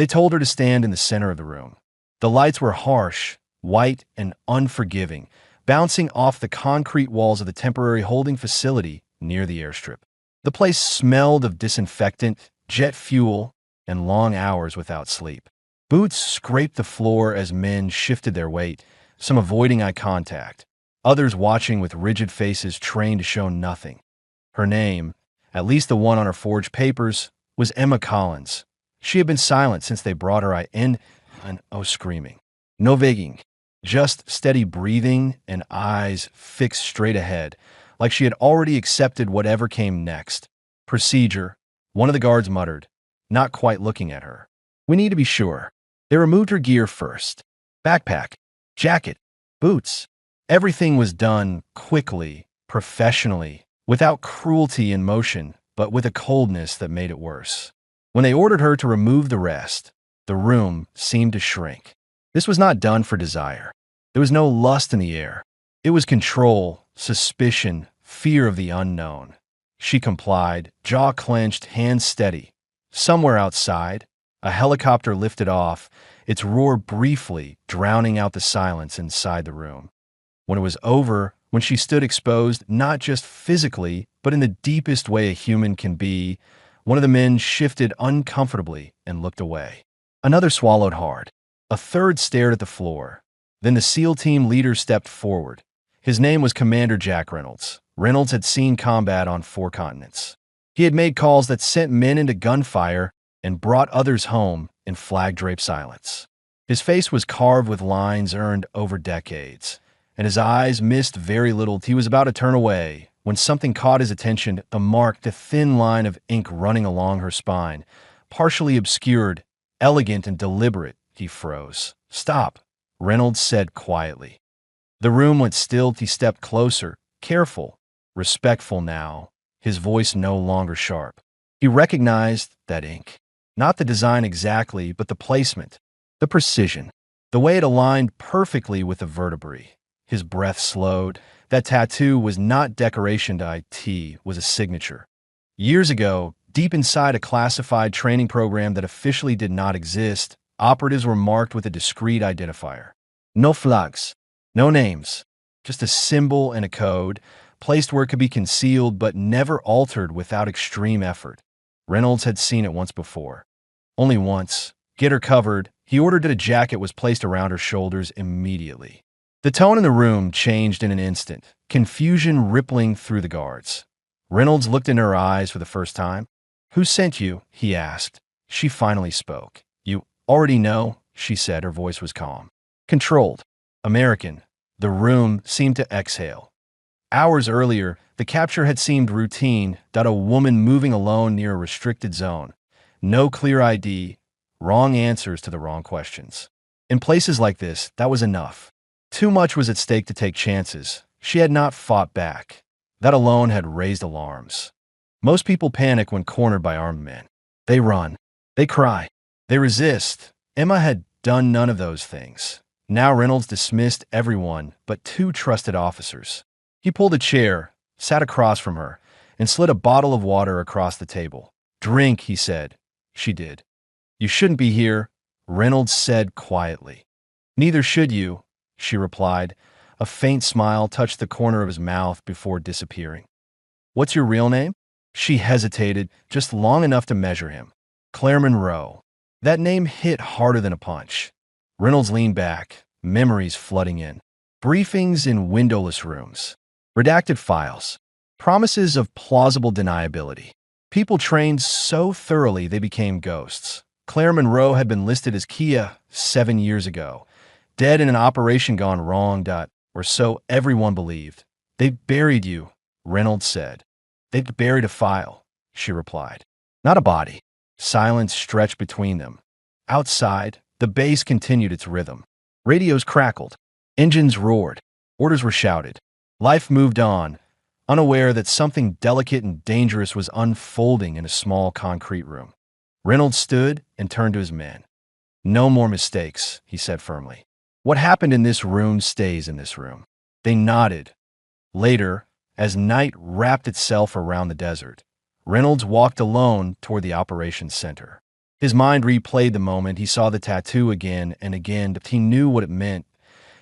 They told her to stand in the center of the room. The lights were harsh, white, and unforgiving, bouncing off the concrete walls of the temporary holding facility near the airstrip. The place smelled of disinfectant, jet fuel, and long hours without sleep. Boots scraped the floor as men shifted their weight, some avoiding eye contact, others watching with rigid faces trained to show nothing. Her name, at least the one on her forged papers, was Emma Collins. She had been silent since they brought her in, and screaming. No begging, just steady breathing and eyes fixed straight ahead, like she had already accepted whatever came next. Procedure, one of the guards muttered, not quite looking at her. We need to be sure. They removed her gear first. Backpack, jacket, boots. Everything was done quickly, professionally, without cruelty in motion, but with a coldness that made it worse. When they ordered her to remove the rest, the room seemed to shrink. This was not done for desire. There was no lust in the air. It was control, suspicion, fear of the unknown. She complied, jaw clenched, hands steady. Somewhere outside, a helicopter lifted off, its roar briefly drowning out the silence inside the room. When it was over, when she stood exposed, not just physically, but in the deepest way a human can be, one of the men shifted uncomfortably and looked away. Another swallowed hard. A third stared at the floor. Then the SEAL team leader stepped forward. His name was Commander Jack Reynolds. Reynolds had seen combat on 4 continents. He had made calls that sent men into gunfire and brought others home in flag-draped silence. His face was carved with lines earned over decades, and his eyes missed very little. He was about to turn away when something caught his attention, the thin line of ink running along her spine, partially obscured, elegant and deliberate. He froze. Stop, Reynolds said quietly. The room went still. He stepped closer, careful, respectful now, his voice no longer sharp. He recognized that ink. Not the design exactly, but the placement, the precision, the way it aligned perfectly with the vertebrae. His breath slowed. That tattoo was not decoration. It was a signature. Years ago, deep inside a classified training program that officially did not exist, operatives were marked with a discrete identifier. No flags, no names, just a symbol and a code, placed where it could be concealed but never altered without extreme effort. Reynolds had seen it once before. Only once. Get her covered. He ordered that a jacket was placed around her shoulders immediately. The tone in the room changed in an instant, confusion rippling through the guards. Reynolds looked in her eyes for the first time. Who sent you? He asked. She finally spoke. You already know, she said. Her voice was calm. Controlled. American. The room seemed to exhale. Hours earlier, the capture had seemed routine. A woman moving alone near a restricted zone. No clear ID, wrong answers to the wrong questions. In places like this, that was enough. Too much was at stake to take chances. She had not fought back. That alone had raised alarms. Most people panic when cornered by armed men. They run. They cry. They resist. Emma had done none of those things. Now Reynolds dismissed everyone but 2 trusted officers. He pulled a chair, sat across from her, and slid a bottle of water across the table. Drink, he said. She did. You shouldn't be here, Reynolds said quietly. Neither should you, she replied. A faint smile touched the corner of his mouth before disappearing. What's your real name? She hesitated, just long enough to measure him. Claire Monroe. That name hit harder than a punch. Reynolds leaned back, memories flooding in. Briefings in windowless rooms. Redacted files. Promises of plausible deniability. People trained so thoroughly they became ghosts. Claire Monroe had been listed as Kia 7 years ago. Dead in an operation gone wrong. Or so everyone believed. They buried you, Reynolds said. They'd buried a file, she replied. Not a body. Silence stretched between them. Outside, the base continued its rhythm. Radios crackled. Engines roared. Orders were shouted. Life moved on, unaware that something delicate and dangerous was unfolding in a small concrete room. Reynolds stood and turned to his men. No more mistakes, he said firmly. What happened in this room stays in this room. They nodded. Later, as night wrapped itself around the desert, Reynolds walked alone toward the operations center. His mind replayed the moment he saw the tattoo again and again. He knew what it meant.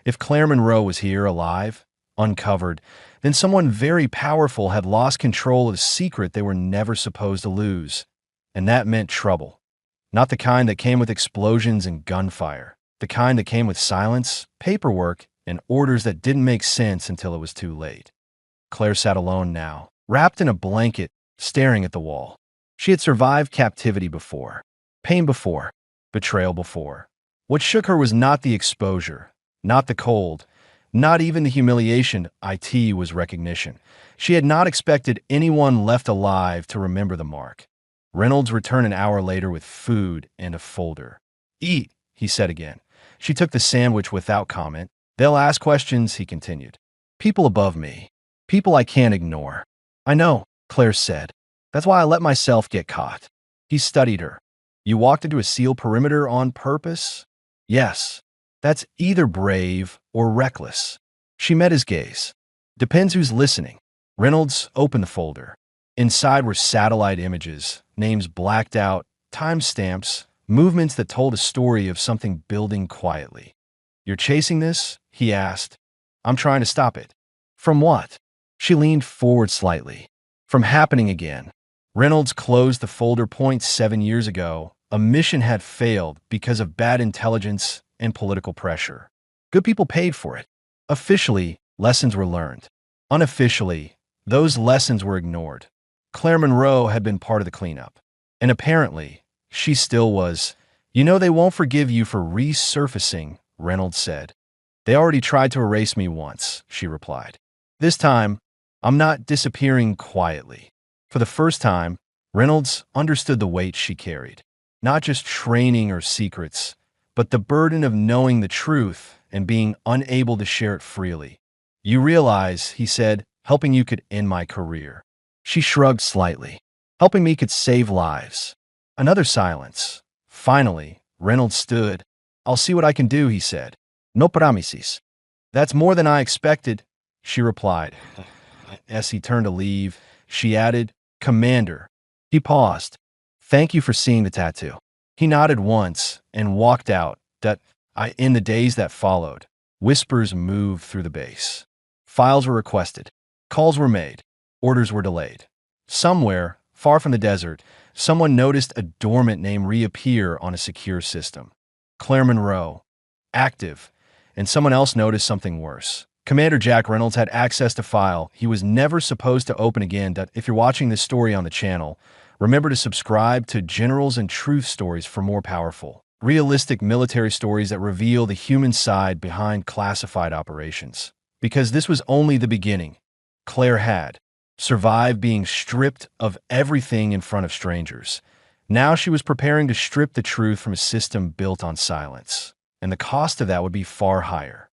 If Claire Monroe was here, alive, uncovered, then someone very powerful had lost control of the secret they were never supposed to lose. And that meant trouble. Not the kind that came with explosions and gunfire. The kind that came with silence, paperwork, and orders that didn't make sense until it was too late. Claire sat alone now, wrapped in a blanket, staring at the wall. She had survived captivity before, pain before, betrayal before. What shook her was not the exposure, not the cold, not even the humiliation. It was recognition. She had not expected anyone left alive to remember the mark. Reynolds returned an hour later with food and a folder. "Eat," he said again. She took the sandwich without comment. "They'll ask questions," he continued. "People above me. People I can't ignore." "I know," Claire said. "That's why I let myself get caught." He studied her. "You walked into a SEAL perimeter on purpose?" "Yes." "That's either brave or reckless." She met his gaze. "Depends who's listening." Reynolds opened the folder. Inside were satellite images, names blacked out, timestamps, movements that told a story of something building quietly. "You're chasing this?" he asked. "I'm trying to stop it." "From what?" She leaned forward slightly. "From happening again." Reynolds closed the folder. 7 years ago, a mission had failed because of bad intelligence and political pressure. Good people paid for it. Officially, lessons were learned. Unofficially, those lessons were ignored. Claire Monroe had been part of the cleanup. And apparently, she still was. "You know they won't forgive you for resurfacing," Reynolds said. "They already tried to erase me once," she replied. "This time, I'm not disappearing quietly." For the first time, Reynolds understood the weight she carried. Not just training or secrets, but the burden of knowing the truth and being unable to share it freely. "You realize," he said, "helping you could end my career." She shrugged slightly. "Helping me could save lives." Another silence. Finally, Reynolds stood. "I'll see what I can do," he said. "No promises." "That's more than I expected," she replied. As he turned to leave, she added, "Commander." He paused. "Thank you for seeing the tattoo." He nodded once and walked out. In the days that followed, whispers moved through the base. Files were requested. Calls were made. Orders were delayed. Somewhere, far from the desert, someone noticed a dormant name reappear on a secure system. Claire Monroe. Active. And someone else noticed something worse. Commander Jack Reynolds had access to file he was never supposed to open again. If you're watching this story on the channel, remember to subscribe to Generals and Truth Stories for more powerful, realistic military stories that reveal the human side behind classified operations. Because this was only the beginning. Claire had survived being stripped of everything in front of strangers. Now she was preparing to strip the truth from a system built on silence. And the cost of that would be far higher.